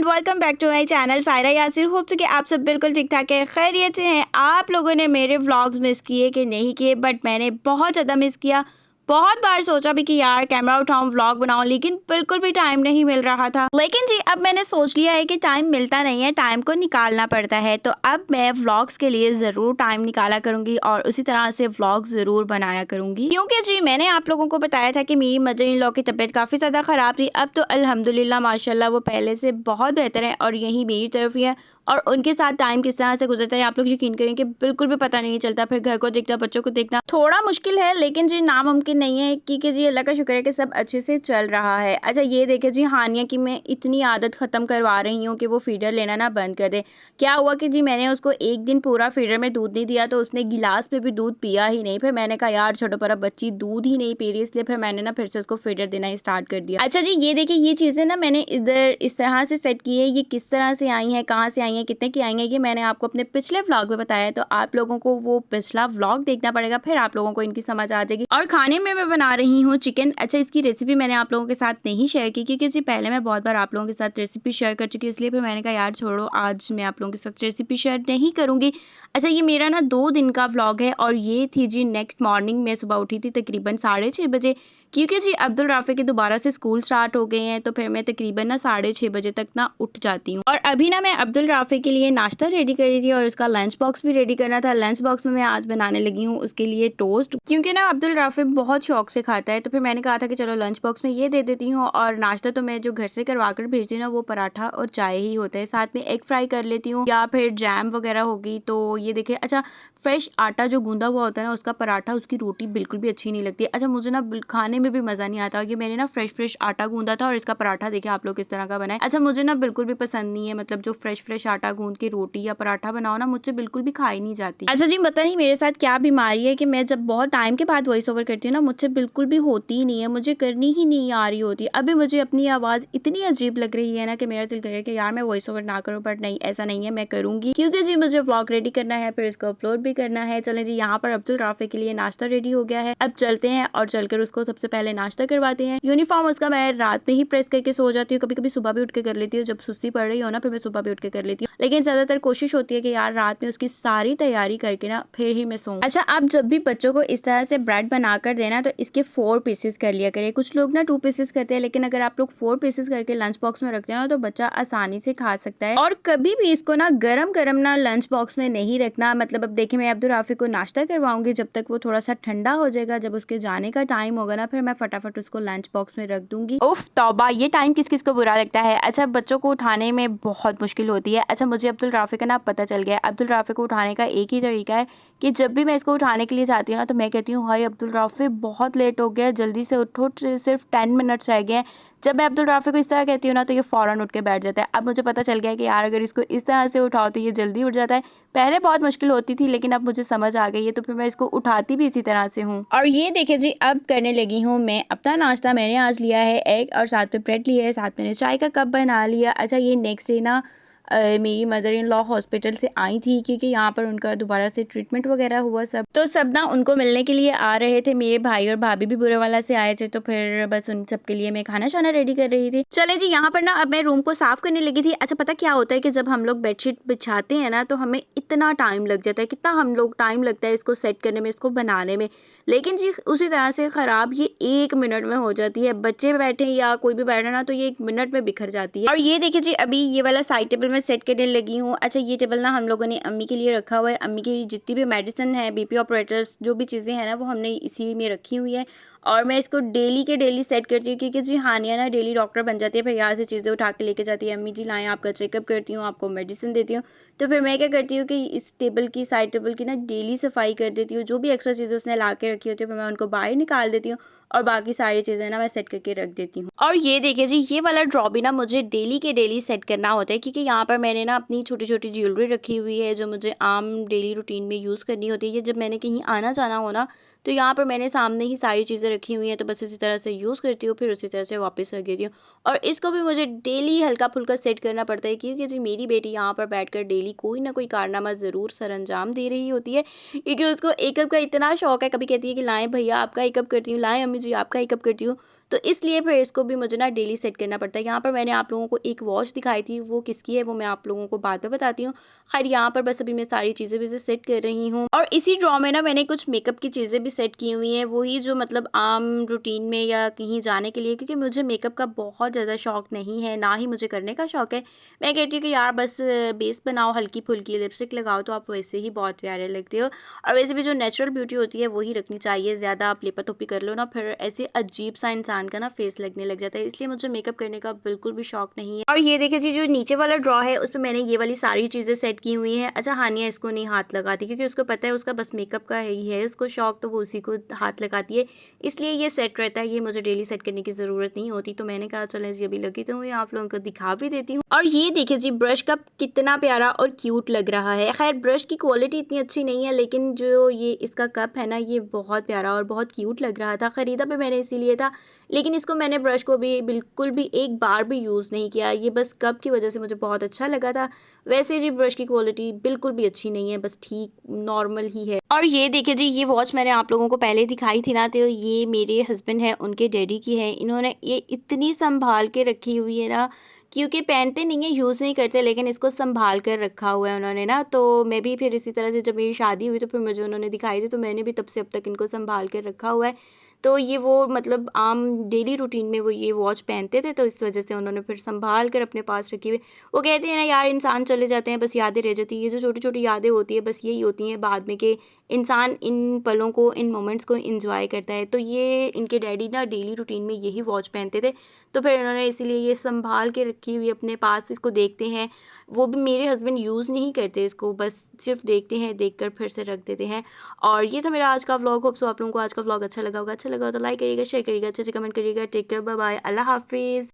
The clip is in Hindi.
Welcome back to my channel Saira Yasir. Hope कि आप सब बिल्कुल ठीक ठाक है, खैरियत से हैं। आप लोगों ने मेरे व्लॉग्स मिस किए कि नहीं किए, बट मैंने बहुत ज़्यादा मिस किया। बहुत बार सोचा भी कि यार कैमरा उठाऊं व्लॉग बनाऊं, लेकिन बिल्कुल भी टाइम नहीं मिल रहा था। लेकिन जी अब मैंने सोच लिया है कि टाइम मिलता नहीं है, टाइम को निकालना पड़ता है। तो अब मैं व्लॉग्स के लिए ज़रूर टाइम निकाला करूंगी और उसी तरह से व्लॉग ज़रूर बनाया करूंगी। क्योंकि जी मैंने आप लोगों को बताया था कि मेरी मदर इन लॉ की तबीयत काफ़ी ज़्यादा ख़राब थी। अब तो अल्हम्दुलिल्लाह माशाल्लाह वो पहले से बहुत बेहतर है और यही मेरी तरफ ही है। और उनके साथ टाइम किस तरह से गुजरता है आप लोग यकीन करें कि बिल्कुल भी पता नहीं चलता। फिर घर को देखना, बच्चों को देखना थोड़ा मुश्किल है, लेकिन जी नामुमकिन नहीं है कि जी अल्लाह का शुक्र है कि सब अच्छे से चल रहा है। अच्छा ये देखिए जी हानिया की मैं इतनी आदत ख़त्म करवा रही हूँ कि वो फीडर लेना ना बंद कर दे। क्या हुआ कि जी मैंने उसको एक दिन पूरा फीडर में दूध नहीं दिया तो उसने गिलास पे भी दूध पिया ही नहीं। फिर मैंने कहा यार छोड़ो, पर अब बच्ची दूध ही नहीं पी रही, इसलिए फिर मैंने ना फिर से उसको फीडर देना ही स्टार्ट कर दिया। अच्छा जी ये देखिए ये चीज़ें ना मैंने इधर इस तरह से सेट की है। ये किस तरह से आई हैं, कहाँ से आई हैं, कितने की आई हैं, ये मैंने आपको अपने पिछले व्लॉग में बताया है। तो आप लोगों को वो पिछला व्लॉग देखना पड़ेगा, फिर आप लोगों को इनकी समझ आ जाएगी। और खाने में मैं बना रही हूँ चिकन। अच्छा इसकी रेसिपी मैंने आप लोगों के साथ नहीं शेयर की, क्योंकि जी पहले मैं बहुत बार आप लोगों के साथ रेसिपी शेयर कर चुकी, इसलिए फिर मैंने कहा यार छोड़ो, आज मैं आप लोगों के साथ रेसिपी शेयर नहीं करूँगी। अच्छा ये मेरा ना 2 दिन का व्लॉग है और ये थी जी नेक्स्ट मॉर्निंग। मैं सुबह उठी थी तकरीबन 6:30 बजे, क्योंकि जी अब्दुल राफे के दोबारा से स्कूल स्टार्ट हो गए हैं। तो फिर मैं तकरीबन ना 6:30 बजे तक ना उठ जाती हूँ। और अभी ना मैं अब्दुल राफे के लिए नाश्ता रेडी कर रही थी और उसका लंच बॉक्स भी रेडी करना था। लंच बॉक्स में मैं आज बनाने लगी हूँ उसके लिए टोस्ट, क्योंकि ना अब्दुल राफे बहुत शौक से खाता है। तो फिर मैंने कहा था कि चलो लंच बॉक्स में ये दे देती हूँ। और नाश्ता तो मैं जो घर से करवा कर भेजती हूँ ना, वो पराठा और चाय ही होता है। साथ में एग फ्राई कर लेती हूँ या फिर जैम वगैरह होगी। तो ये देखिए अच्छा फ्रेश आटा जो गूंदा हुआ होता है ना, उसका पराठा उसकी रोटी बिल्कुल भी अच्छी नहीं लगती। अच्छा मुझे ना खाने में भी मज़ा नहीं आता। ये मैंने ना फ्रेश आटा गूंदा था और इसका पराठा देखिए आप लोग किस तरह का बनाए। अच्छा मुझे ना बिल्कुल भी पसंद नहीं है, मतलब जो फ्रेश आटा गूंद के रोटी या पराठा बनाओ ना, मुझसे बिल्कुल भी खाई नहीं जाती। अच्छा जी पता नहीं मेरे साथ क्या बीमारी है कि मैं जब बहुत टाइम के बाद वॉइस ओवर करती हूँ ना, मुझसे बिल्कुल भी होती ही नहीं है, मुझे करनी ही नहीं आ रही होती। अभी मुझे अपनी आवाज़ इतनी अजीब लग रही है ना कि मेरा दिल करे कि यार मैं वॉइस ओवर ना करूँ, बट नहीं ऐसा नहीं है, मैं करूँगी, क्योंकि जी मुझे व्लॉग रेडी करना है, फिर इसको अपलोड भी करना है। चलें जी यहाँ पर अब्दुल राफे के लिए नाश्ता रेडी हो गया है। अब चलते हैं और चलकर उसको सबसे पहले नाश्ता करवाते हैं। यूनिफॉर्म उसका मैं रात में ही प्रेस करके सो जाती हूँ, कभी कभी सुबह भी उठ के कर लेती हूँ। जब सुस्ती पड़ रही हो ना, फिर मैं सुबह भी उठ के कर लेती हूँ, लेकिन ज्यादातर कोशिश होती है कि यार रात में उसकी सारी तैयारी करके ना फिर ही मैं सोऊं। अच्छा आप जब भी बच्चों को इस तरह से ब्रेड बनाकर देना तो इसके 4 पीसेस कर लिया करें। कुछ लोग ना 2 पीसेस करते हैं, लेकिन अगर आप लोग 4 पीसेस करके लंच बॉक्स में रखते हैं ना, तो बच्चा आसानी से खा सकता है। और कभी भी इसको ना गरम गरम ना लंच बॉक्स में नहीं रखना। मतलब अब देखिए मैं अब्दुल राफी को नाश्ता करवाऊंगी, जब तक वो थोड़ा सा ठंडा हो जाएगा, जब उसके जाने का टाइम होगा ना, फिर मैं फटाफट उसको लंच बॉक्स में रख दूंगी। उफ तौबा, ये टाइम किस किस को बुरा लगता है। अच्छा बच्चों को उठाने में बहुत मुश्किल होती है। अच्छा मुझे अब्दुल राफी का ना पता चल गया। अब्दुल राफी को उठाने का एक ही तरीका है कि जब भी मैं इसको उठाने के लिए जाती हूँ ना, तो मैं कहती हूँ हाय अब्दुल राफी बहुत लेट हो गया, जल्दी से उठो, सिर्फ 10 मिनट्स रह गए हैं। जब मैं अब्दुल राफी को इस तरह कहती हूँ ना, तो ये फ़ौरन उठ के बैठ जाता है। अब मुझे पता चल गया है कि यार अगर इसको इस तरह से उठाओ तो ये जल्दी उठ जाता है। पहले बहुत मुश्किल होती थी, लेकिन अब मुझे समझ आ गई है, तो फिर मैं इसको उठाती भी इसी तरह से हूँ। और ये देखिए जी अब करने लगी हूँ मैं अपना नाश्ता। मैंने आज लिया है एग और साथ में ब्रेड लिया है, साथ मैंने चाय का कप बना लिया। अच्छा ये नेक्स्ट डे ना मेरी मदर इन लॉ हॉस्पिटल से आई थी, क्योंकि यहाँ पर उनका दोबारा से ट्रीटमेंट वगैरह हुआ। सब ना उनको मिलने के लिए आ रहे थे। मेरे भाई और भाभी भी बुरेवाला से आए थे, तो फिर बस उन सब के लिए मैं खाना शाना रेडी कर रही थी। चले जी यहाँ पर ना अब मैं रूम को साफ करने लगी थी। अच्छा पता क्या होता है कि जब हम लोग बेडशीट बिछाते हैं ना, तो हमें इतना टाइम लग जाता है, कितना हम लोग टाइम लगता है इसको सेट करने में, इसको बनाने में, लेकिन जी उसी तरह से ख़राब ये 1 मिनट में हो जाती है। बच्चे बैठे या कोई भी बैठा ना, तो ये 1 मिनट में बिखर जाती है। और ये देखिए जी अभी ये वाला साइड टेबल में सेट करने लगी हूँ। अच्छा ये टेबल ना हम लोगों ने अम्मी के लिए रखा हुआ है। अम्मी की जितनी भी मेडिसिन है, बीपी ऑपरेटर्स जो भी चीज़ें हैं ना, वो हमने इसी में रखी हुई है। और मैं इसको डेली के डेली सेट करती हूँ, क्योंकि जी हानिया ना डेली डॉक्टर बन जाती है, फिर यहाँ से चीज़ें उठा के लेके जाती है। अम्मी जी लाएँ, आपका चेकअप करती हूँ, आपको मेडिसिन देती हूँ। तो फिर मैं क्या करती हूँ कि इस टेबल की, साइड टेबल की ना डेली सफाई कर देती हूँ। जो भी एक्स्ट्रा चीज़ें उसने ला के रखी होती है, फिर मैं उनको बाहर निकाल देती हूँ और बाकी सारी चीज़ें ना मैं सेट करके रख देती हूँ। और ये देखिए जी ये वाला ड्रॉ भी ना मुझे डेली के डेली सेट करना होता है, क्योंकि यहाँ पर मैंने ना अपनी छोटी छोटी ज्वेलरी रखी हुई है, जो मुझे आम डेली रूटीन में यूज़ करनी होती है। जब मैंने कहीं आना जाना हो ना, तो यहाँ पर मैंने सामने ही सारी चीज़ें रखी हुई हैं, तो बस उसी तरह से यूज़ करती हूँ, फिर उसी तरह से वापस रख देती हूँ। और इसको भी मुझे डेली हल्का फुल्का सेट करना पड़ता है, क्योंकि जी मेरी बेटी यहाँ पर बैठकर डेली कोई ना कोई कारनामा ज़रूर सरअंजाम दे रही होती है, क्योंकि उसको एकअप का इतना शौक है। कभी कहती है कि लाएं भैया आपका एकअप करती हूँ, लाएं अम्मी जी आपका एकअप करती हूँ। तो इसलिए फिर इसको भी मुझे ना डेली सेट करना पड़ता है। यहाँ पर मैंने आप लोगों को एक वॉच दिखाई थी, वो किसकी है वो मैं आप लोगों को बाद में बताती हूँ। खैर यहाँ पर बस अभी मैं सारी चीज़ें भी सेट कर रही हूँ, और इसी ड्रॉ में ना मैंने कुछ मेकअप की चीज़ें भी सेट की हुई हैं, वही जो मतलब आम रूटीन में या कहीं जाने के लिए, क्योंकि मुझे मेकअप का बहुत ज़्यादा शौक नहीं है, ना ही मुझे करने का शौक है। मैं कहती हूँ कि यार बस बेस बनाओ, हल्की फुल्की लिपस्टिक लगाओ तो आप वैसे ही बहुत प्यारे लगते हो। और वैसे भी जो नेचुरल ब्यूटी होती है वही रखनी चाहिए, ज़्यादा आप लेपा थोपी कर लो ना फिर ऐसे अजीब सा इंसान का ना फेस लगने लग जाता है, इसलिए मुझे मेकअप करने का बिल्कुल भी शौक नहीं है। और ये देखिए जी, जो नीचे वाला ड्रॉ है उस पर मैंने ये वाली सारी चीज़ें सेट की हुई हैं। अच्छा हानिया इसको नहीं हाथ लगाती, क्योंकि उसको पता है उसका बस मेकअप का ही है उसको शौक, तो वो उसी को हाथ लगाती है, इसलिए ये सेट रहता है। ये मुझे डेली सेट करने की ज़रूरत नहीं होती, तो मैंने कहा चलो ये भी लगी तो मैं आप लोगों को दिखा भी देती हूँ। और ये देखिए जी, ब्रश का कितना प्यारा और क्यूट लग रहा है। खैर ब्रश की क्वालिटी इतनी अच्छी नहीं है, लेकिन जो ये इसका कप है ना, ये बहुत प्यारा और बहुत क्यूट लग रहा था। ख़रीदा भी मैंने इसीलिए था, लेकिन इसको मैंने ब्रश को भी बिल्कुल भी एक बार भी यूज़ नहीं किया, ये बस कप की वजह से मुझे बहुत अच्छा लगा था। वैसे जी ब्रश की क्वालिटी बिल्कुल भी अच्छी नहीं है, बस ठीक नॉर्मल ही है। और ये देखिए जी, ये वॉच मैंने आप लोगों को पहले दिखाई थी ना, तो ये मेरे हस्बैंड हैं, उनके डैडी की है। इन्होंने ये इतनी संभाल के रखी हुई है ना, क्योंकि पहनते नहीं है, यूज़ नहीं करते, लेकिन इसको संभाल कर रखा हुआ है उन्होंने ना। तो मैं भी फिर इसी तरह से जब मेरी शादी हुई तो फिर मुझे उन्होंने दिखाई थी, तो मैंने भी तब से अब तक इनको संभाल कर रखा हुआ है। तो ये वो मतलब आम डेली रूटीन में वो ये वॉच पहनते थे, तो इस वजह से उन्होंने फिर संभाल कर अपने पास रखी हुई। वो कहते हैं ना यार, इंसान चले जाते हैं बस यादें रह जाती है, ये जो छोटी छोटी यादें होती है बस यही होती हैं बाद में, कि इंसान इन पलों को, इन मोमेंट्स को इंजॉय करता है। तो ये इनके डैडी ना डेली रूटीन में यही वॉच पहनते थे, तो फिर इन्होंने इसीलिए ये संभाल के रखी हुई अपने पास, इसको देखते हैं। वो भी मेरे हस्बैंड यूज़ नहीं करते इसको, बस सिर्फ देखते हैं, देख कर फिर से रख देते हैं। और ये था मेरा आज का व्लॉग। होप सो आप लोगों को आज का व्लॉग अच्छा लगा होगा। अच्छा लगा हो तो लाइक करिएगा, शेयर करिएगा, अच्छे से कमेंट करिएगा। टेक केयर, बाय बाय, अल्लाह हाफिज़।